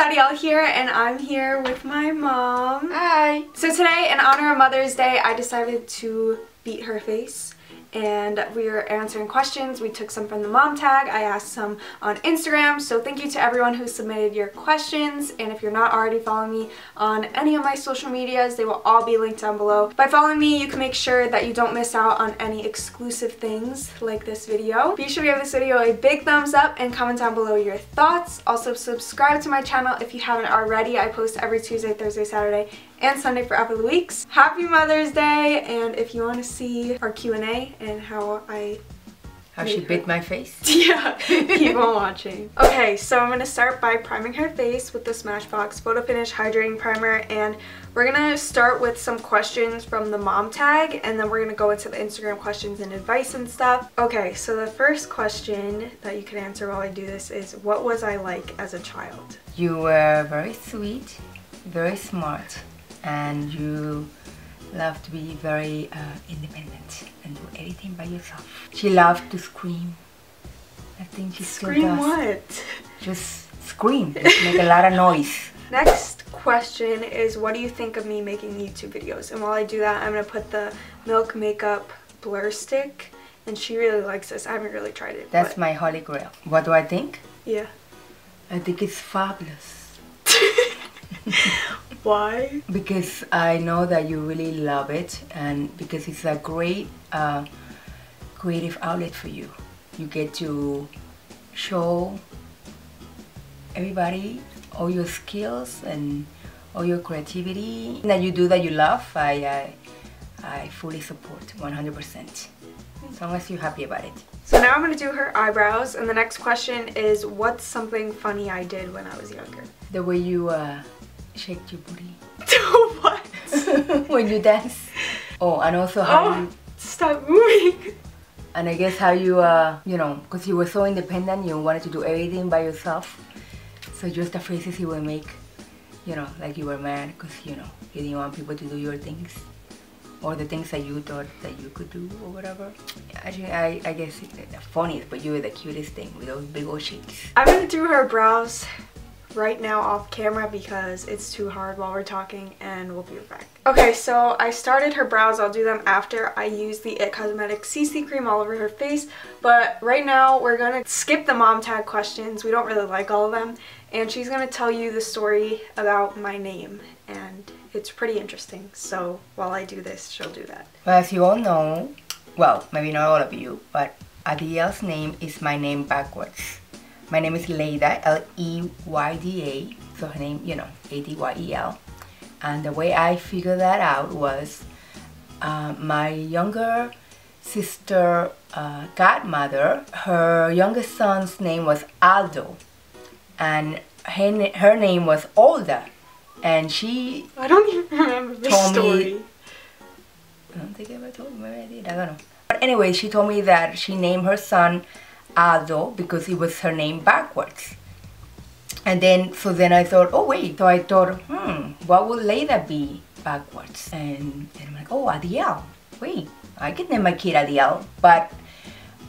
Adyel here, and I'm here with my mom. Hi! So today, in honor of Mother's Day, I decided to beat her face. And we were answering questions. We took some from the mom tag. I asked some on Instagram. So thank you to everyone who submitted your questions. And if you're not already following me on any of my social medias, they will all be linked down below. By following me, you can make sure that you don't miss out on any exclusive things like this video. Be sure to give this video a big thumbs up and comment down below your thoughts. Also subscribe to my channel if you haven't already. I post every Tuesday, Thursday, Saturday, and Sunday for up of the weeks. Happy Mother's Day! And if you want to see our Q&A and how she bit my face? Yeah, keep on watching. Okay, so I'm going to start by priming her face with the Smashbox Photo Finish Hydrating Primer, and we're going to start with some questions from the mom tag, and then we're going to go into the Instagram questions and advice and stuff. Okay, so the first question that you can answer while I do this is, what was I like as a child? You were very sweet, very smart, and you love to be very independent and do everything by yourself. She loved to scream. I think she still does. Scream what? Just scream. Just make a lot of noise. Next question is, what do you think of me making YouTube videos? And while I do that, I'm going to put the Milk Makeup Blur Stick, and she really likes this. I haven't really tried it. That's my holy grail. What do I think? Yeah. I think it's fabulous. Why? Because I know that you really love it, and because it's a great creative outlet for you. You get to show everybody all your skills and all your creativity that you do that you love. I fully support 100%, as long as you're happy about it. So now I'm going to do her eyebrows, and the next question is, what's something funny I did when I was younger? The way you shake your booty. What? When you dance. Oh, and also how you... Stop moving. And I guess how you, you know, because you were so independent, you wanted to do everything by yourself. So just the faces you would make, you know, like you were mad because, you know, you didn't want people to do your things. Or the things that you thought that you could do or whatever. Actually, I guess it's the funniest, but you were the cutest thing with those big old shakes. I'm going to do her brows right now off camera because it's too hard while we're talking, and we'll be right back. Okay, so I started her brows. I'll do them after I use the It Cosmetics CC cream all over her face, but right now we're gonna skip the mom tag questions. We don't really like all of them, and she's gonna tell you the story about my name, and it's pretty interesting. So while I do this, she'll do that. Well, as you all know, well, maybe not all of you, but Adyel's name is my name backwards. My name is Leyda, L-E-Y-D-A, so her name, you know, A-D-Y-E-L. And the way I figured that out was my younger sister, godmother, her youngest son's name was Aldo, and her name was Olda, and she... I don't even remember the story. I don't think I ever told you, maybe I did, I don't know. But anyway, she told me that she named her son Aldo because it was her name backwards. And then, so then I thought, oh wait, so I thought, what would Leyda be backwards? And I'm like, oh, Adyel. Wait, I could name my kid Adyel. But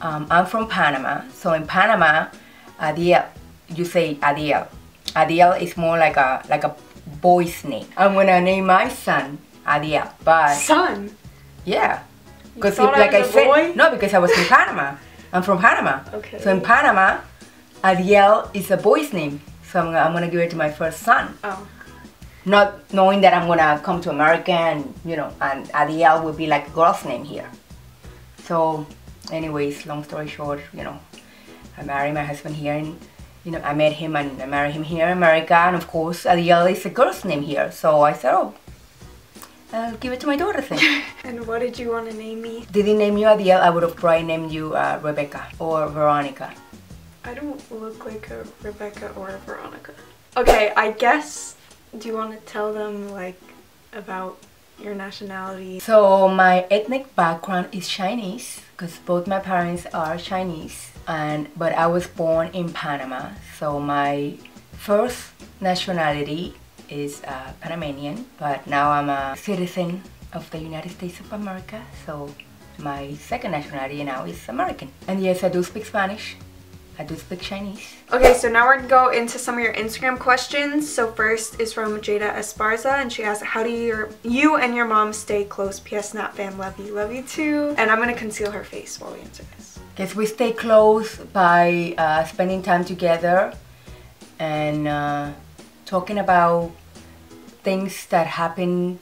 I'm from Panama, so in Panama, Adyel, you say Adyel. Adyel is more like a boy's name. I'm gonna name my son Adyel, but... Son? Yeah. Because like I said, boy? No, because I was in Panama. I'm from Panama. Okay. So in Panama, Adyel is a boy's name. So I'm gonna give it to my first son. Oh. Not knowing that I'm gonna come to America and, you know, and Adyel would be like a girl's name here. So anyways, long story short, you know, I married my husband here, and, you know, I met him and I married him here in America, and of course Adyel is a girl's name here. So I said, oh, I'll give it to my daughter then. And what did you want to name me? Did he name you Adyel? I would have probably named you Rebecca or Veronica. I don't look like a Rebecca or a Veronica. Okay, I guess, do you want to tell them, like, about your nationality? So my ethnic background is Chinese, because both my parents are Chinese, but I was born in Panama. So my first nationality is Panamanian, but now I'm a citizen of the United States of America, so my second nationality now is American. And yes, I do speak Spanish. I do speak Chinese. Okay, so now we're gonna go into some of your Instagram questions. So first is from Jada Esparza, and she asks, how do you and your mom stay close? PS Snap fam, love you too. And I'm gonna conceal her face while we answer this. Guess we stay close by spending time together and talking about things that happen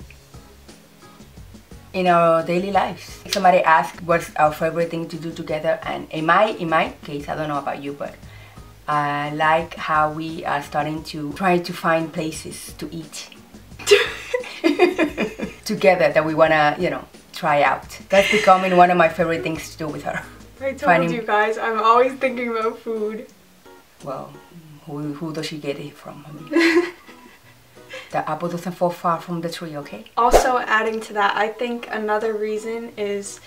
in our daily lives. Somebody asked what's our favorite thing to do together, and in my case, I don't know about you, but I like how we are starting to try to find places to eat together that we wanna, you know, try out. That's becoming one of my favorite things to do with her. I told you guys, I'm always thinking about food. Well, who does she get it from? I mean, the apple doesn't fall far from the tree, okay? Also, adding to that, I think another reason is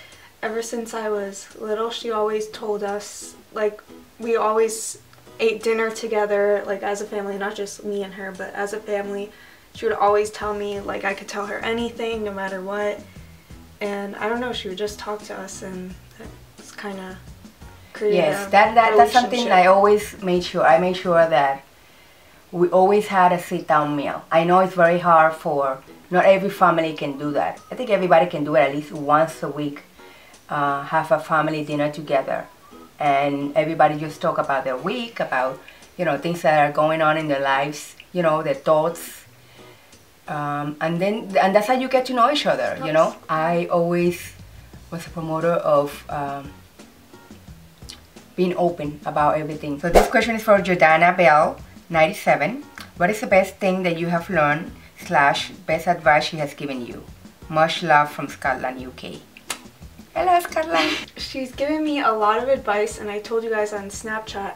ever since I was little, she always told us, like, we always ate dinner together, like, as a family, not just me and her, but as a family. She would always tell me, like, I could tell her anything, no matter what. And I don't know, she would just talk to us, and it's kind of creative. Yes, that's something I always made sure. I made sure that we always had a sit-down meal. I know it's very hard not every family can do that. I think everybody can do it at least once a week, have a family dinner together. And everybody just talk about their week, about, you know, things that are going on in their lives, you know, their thoughts. And that's how you get to know each other, you know. I always was a promoter of being open about everything. So this question is for Jordana Bell, 97. What is the best thing that you have learned / best advice she has given you? Much love from Scotland, UK. Hello, Scotland. She's given me a lot of advice, and I told you guys on Snapchat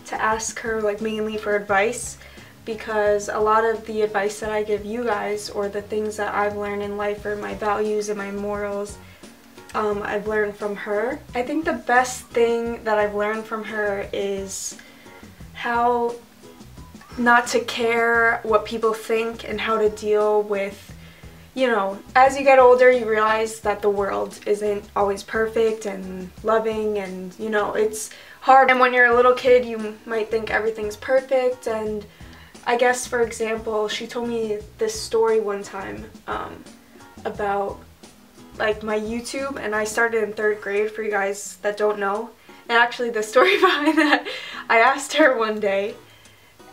to ask her, like, mainly for advice, because a lot of the advice that I give you guys, or the things that I've learned in life, or my values and my morals, I've learned from her. I think the best thing that I've learned from her is how not to care what people think and how to deal with, you know, as you get older you realize that the world isn't always perfect and loving, and, you know, it's hard. And when you're a little kid you might think everything's perfect. And I guess, for example, she told me this story one time about, like, my YouTube, and I started in 3rd grade, for you guys that don't know. And actually the story behind that, I asked her one day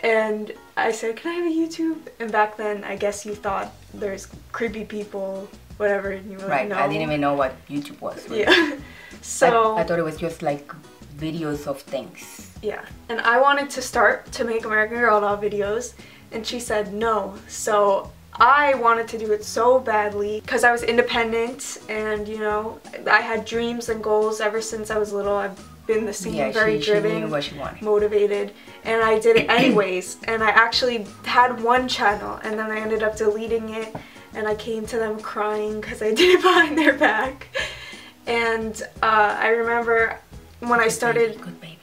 and I said, can I have a YouTube? And back then I guess you thought there's creepy people, whatever, and you were like, no. I didn't even know what YouTube was. Really. Yeah. So I thought it was just like videos of things. Yeah, and I wanted to start to make American Girl doll videos, and she said no. So I wanted to do it so badly because I was independent, and, you know, I had dreams and goals ever since I was little. I've been the same, very driven, she knew what she wanted. Motivated, and I did it anyways. And I actually had one channel, and then I ended up deleting it, and I came to them crying because I did it behind their back. And I remember when I started... Good baby.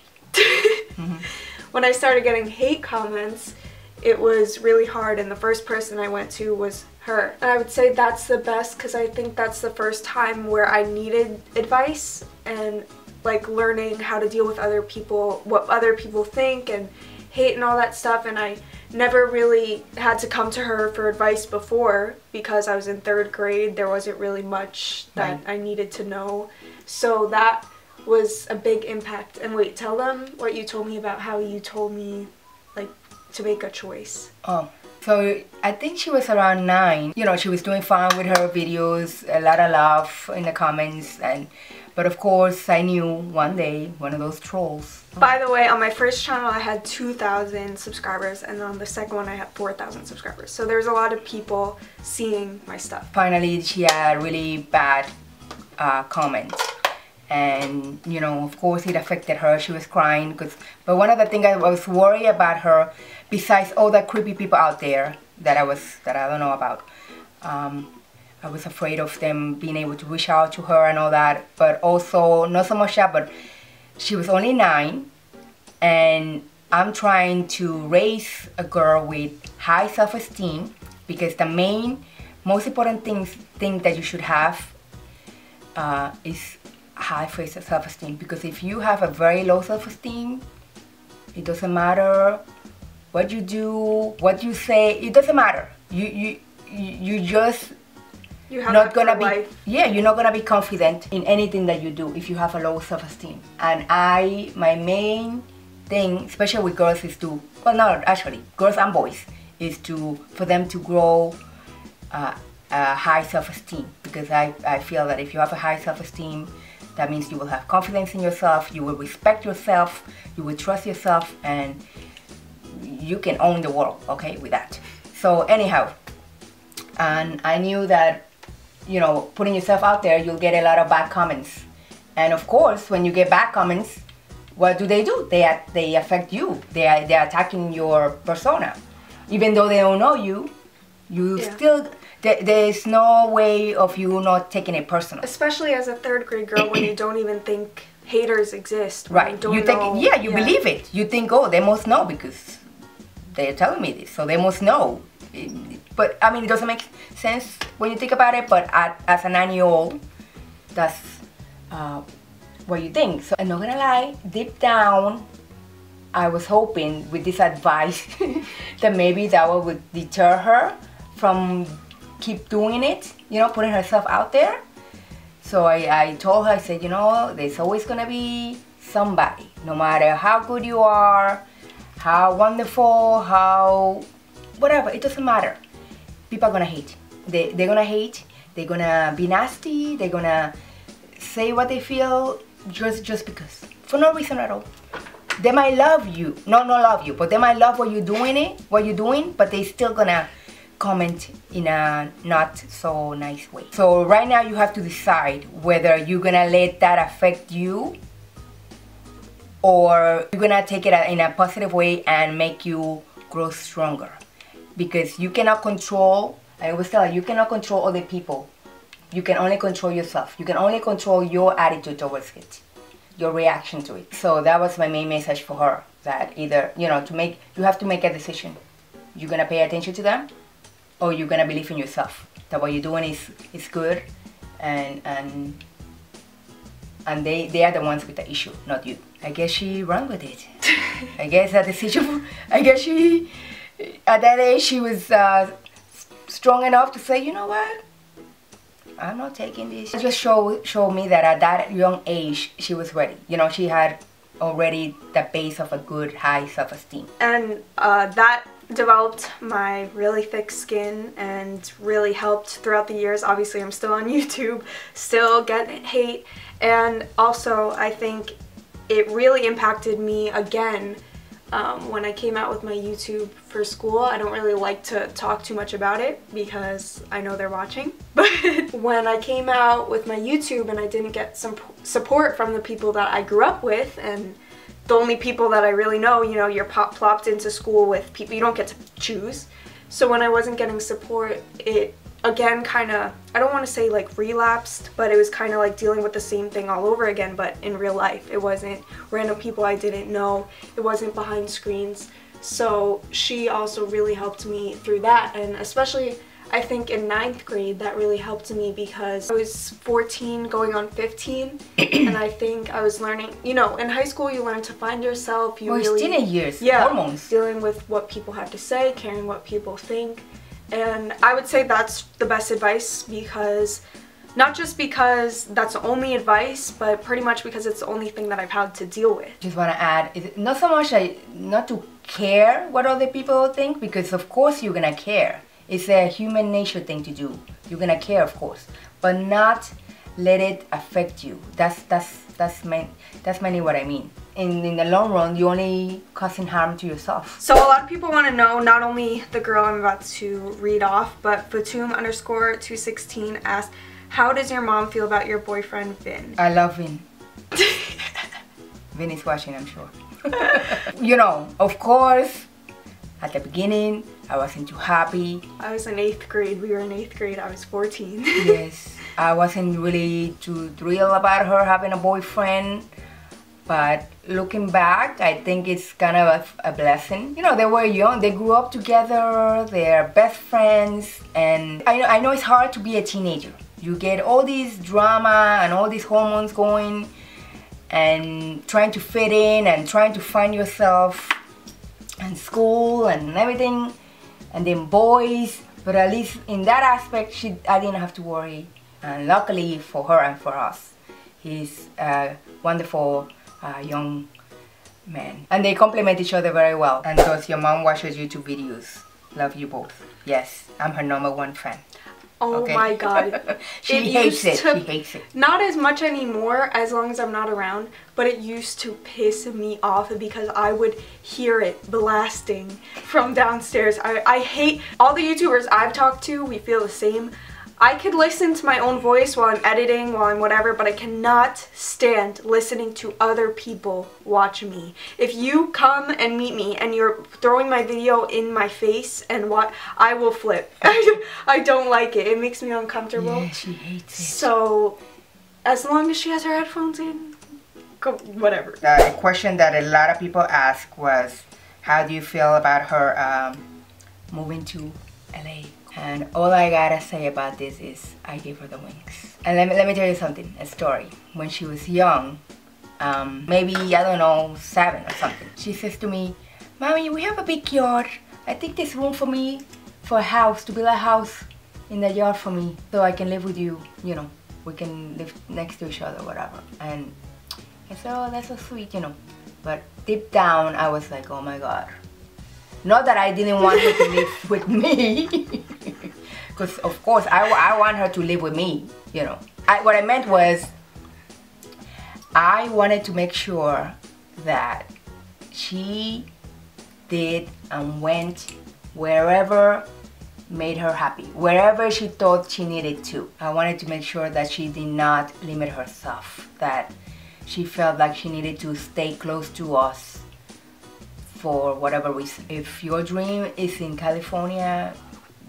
When I started getting hate comments, it was really hard, and the first person I went to was her. And I would say that's the best because I think that's the first time where I needed advice and, like, learning how to deal with other people, what other people think and hate and all that stuff. And I never really had to come to her for advice before because I was in 3rd grade. There wasn't really much that I needed to know. So that was a big impact. And wait, tell them what you told me about how you told me, like, to make a choice. Oh, so I think she was around 9. You know, she was doing fine with her videos, a lot of love in the comments, but of course I knew one day one of those trolls. By the way, on my first channel I had 2,000 subscribers, and on the second one I had 4,000 subscribers. So there's a lot of people seeing my stuff. Finally, she had a really bad comment. And, you know, of course it affected her. She was crying but one of the things I was worried about her, besides all the creepy people out there that I don't know about, I was afraid of them being able to reach out to her and all that. But also, not so much that, but she was only 9, and I'm trying to raise a girl with high self-esteem, because the most important thing that you should have is high self-esteem. Because if you have a very low self-esteem, It doesn't matter what you do, what you say. It doesn't matter. You just not gonna be, yeah, you're not gonna be confident in anything that you do if you have a low self-esteem. And my main thing, especially with girls, is to, well, no, actually, girls and boys, is for them to grow a high self-esteem, because I feel that if you have a high self-esteem, that means you will have confidence in yourself, you will respect yourself, you will trust yourself, and you can own the world, okay, with that. So anyhow, and I knew that, you know, putting yourself out there, you'll get a lot of bad comments. And of course, when you get bad comments, what do? They affect you. They're attacking your persona. Even though they don't know you, still, there's no way of you not taking it personal. Especially as a third grade girl when you don't even think haters exist. Right. You believe it. You think, oh, they must know because they're telling me this, so they must know. But I mean, it doesn't make sense when you think about it, but as a 9-year-old, that's what you think. So I'm not gonna lie, deep down, I was hoping with this advice that maybe that would deter her from keep doing it, you know, putting herself out there. So I told her, I said, you know, there's always gonna be somebody, no matter how good you are, how wonderful, how whatever, it doesn't matter. People are gonna hate. They're gonna hate, they're gonna be nasty, they're gonna say what they feel just because, for no reason at all. They might love you, not love you, but they might love what you're doing, but they still gonna comment in a not so nice way. So right now you have to decide whether you're gonna let that affect you or you're gonna take it in a positive way and make you grow stronger. Because you cannot control, I always tell you cannot control other people. You can only control yourself. You can only control your attitude towards it, your reaction to it. So that was my main message for her, that either, you know, you have to make a decision. You're gonna pay attention to them, or you're gonna believe in yourself, that what you're doing is good, and they are the ones with the issue, not you. I guess she ran with it. I guess that decision, at that age, she was strong enough to say, you know what, I'm not taking this. It just showed me that at that young age, she was ready. You know, she had already the base of a good, high self-esteem. And that developed my really thick skin and really helped throughout the years. Obviously, I'm still on YouTube, still get hate. And also, I think it really impacted me again when I came out with my YouTube for school. I don't really like to talk too much about it because I know they're watching. But when I came out with my YouTube and I didn't get some support from the people that I grew up with, and the only people that I really know, you know, you're plopped into school with people you don't get to choose. So when I wasn't getting support, it again kind of, I don't want to say like relapsed, but it was kind of like dealing with the same thing all over again, but in real life. It wasn't random people I didn't know, it wasn't behind screens. So she also really helped me through that, and especially I think in 9th grade that really helped me because I was 14 going on 15 and I think I was learning, you know, in high school you learn to find yourself, you really, teenage years, yeah, hormones, dealing with what people have to say, caring what people think. And I would say that's the best advice, because not just because that's the only advice, but pretty much because it's the only thing that I've had to deal with. Just want to add, it's not so much not to care what other people think, because of course you're gonna care. It's a human nature thing to do. You're gonna care, of course, but not let it affect you. That's mainly what I mean. In the long run, you're only causing harm to yourself. So a lot of people want to know, not only the girl I'm about to read off, but Fatum_216 asked, how does your mom feel about your boyfriend, Vin? I love Vin. Vin is watching, I'm sure. You know, of course, at the beginning, I wasn't too happy. I was in 8th grade. We were in 8th grade. I was 14. Yes. I wasn't really too thrilled about her having a boyfriend. But looking back, I think it's kind of a blessing. You know, they were young. They grew up together. They're best friends. And I know it's hard to be a teenager. You get all this drama and all these hormones going. and trying to fit in and trying to find yourself and school and everything, and then boys. But at least in that aspect, I didn't have to worry. And luckily for her and for us, he's a wonderful young man. And they complement each other very well. And thus your mom watches YouTube videos. Love you both. Yes, I'm her #1 fan. Oh okay. My god. She hates it. She hates it. Not as much anymore as long as I'm not around, but it used to piss me off because I would hear it blasting from downstairs. I hate all the YouTubers I've talked to, we feel the same. I could listen to my own voice while I'm editing, while I'm whatever, but I cannot stand listening to other people watch me. If you come and meet me and you're throwing my video in my face and what, I will flip. I don't like it. It makes me uncomfortable. Yeah, she hates it. So, as long as she has her headphones in, go, whatever. A question that a lot of people ask was, how do you feel about her moving to LA? And all I gotta say about this is I gave her the wings. And let me tell you something, a story. When she was young, maybe, I don't know, 7 or something, she says to me, "Mommy, we have a big yard. I think there's room for me, for a house, to build a house in the yard for me, so I can live with you, you know, we can live next to each other, whatever." And I said, "Oh, that's so sweet, you know." But deep down, I was like, oh my god. Not that I didn't want her to live with me, because of course I want her to live with me, you know. What I meant was, I wanted to make sure that she did and went wherever made her happy, wherever she thought she needed to. I wanted to make sure that she did not limit herself, that she felt like she needed to stay close to us for whatever reason. If your dream is in California,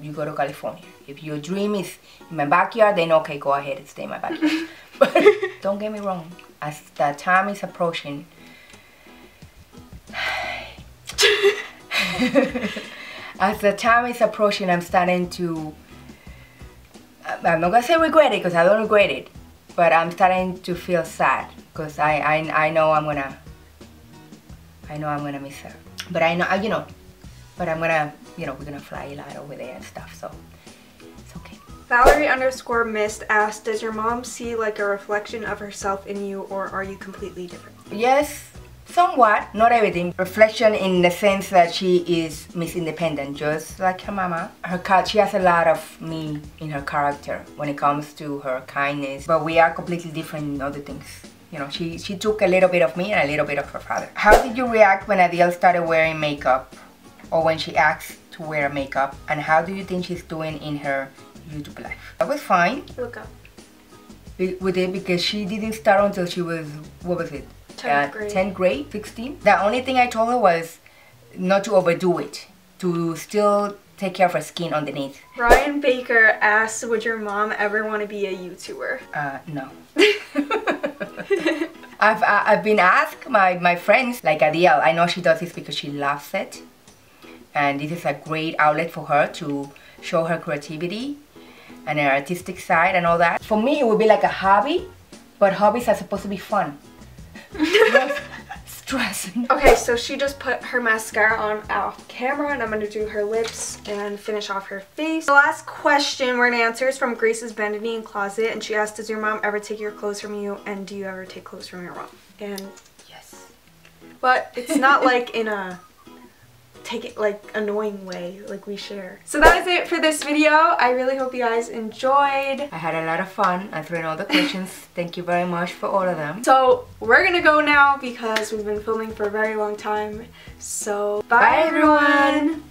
you go to California. If your dream is in my backyard, then okay, go ahead and stay in my backyard. But don't get me wrong, as the time is approaching, I'm starting to, I'm not gonna say regret it, because I don't regret it, but I'm starting to feel sad, because I know I'm gonna miss her. But I know, you know, but I'm gonna, you know, we're gonna fly a lot over there and stuff, so it's okay. Valerie_mist asked, does your mom see like a reflection of herself in you, or are you completely different? Yes, somewhat, not everything. Reflection in the sense that she is Miss Independent, just like her mama. She has a lot of me in her character when it comes to her kindness, but we are completely different in other things. You know, she took a little bit of me and a little bit of her father. How did you react when Adyel started wearing makeup, or when she asked to wear makeup, and how do you think she's doing in her YouTube life? I was fine. Look up. With it, because she didn't start until she was, what was it? 10th grade. 10th grade, 16. The only thing I told her was not to overdo it, to still take care of her skin underneath. Ryan Baker asked, would your mom ever want to be a YouTuber? No. I've been asked, my friends, like Adyel, I know she does this because she loves it. And this is a great outlet for her to show her creativity and her artistic side and all that. For me, it would be like a hobby, but hobbies are supposed to be fun. Not stressing. Okay, so she just put her mascara on off camera, and I'm going to do her lips and finish off her face. The last question we're going to answer is from Grace's Vanity and Closet, and she asked, does your mom ever take your clothes from you, and do you ever take clothes from your mom? And yes. But it's not like in a take it like annoying way, like we share. So that is it for this video. I really hope you guys enjoyed. I had a lot of fun answering all the questions. Thank you very much for all of them. So we're gonna go now because we've been filming for a very long time. So bye everyone.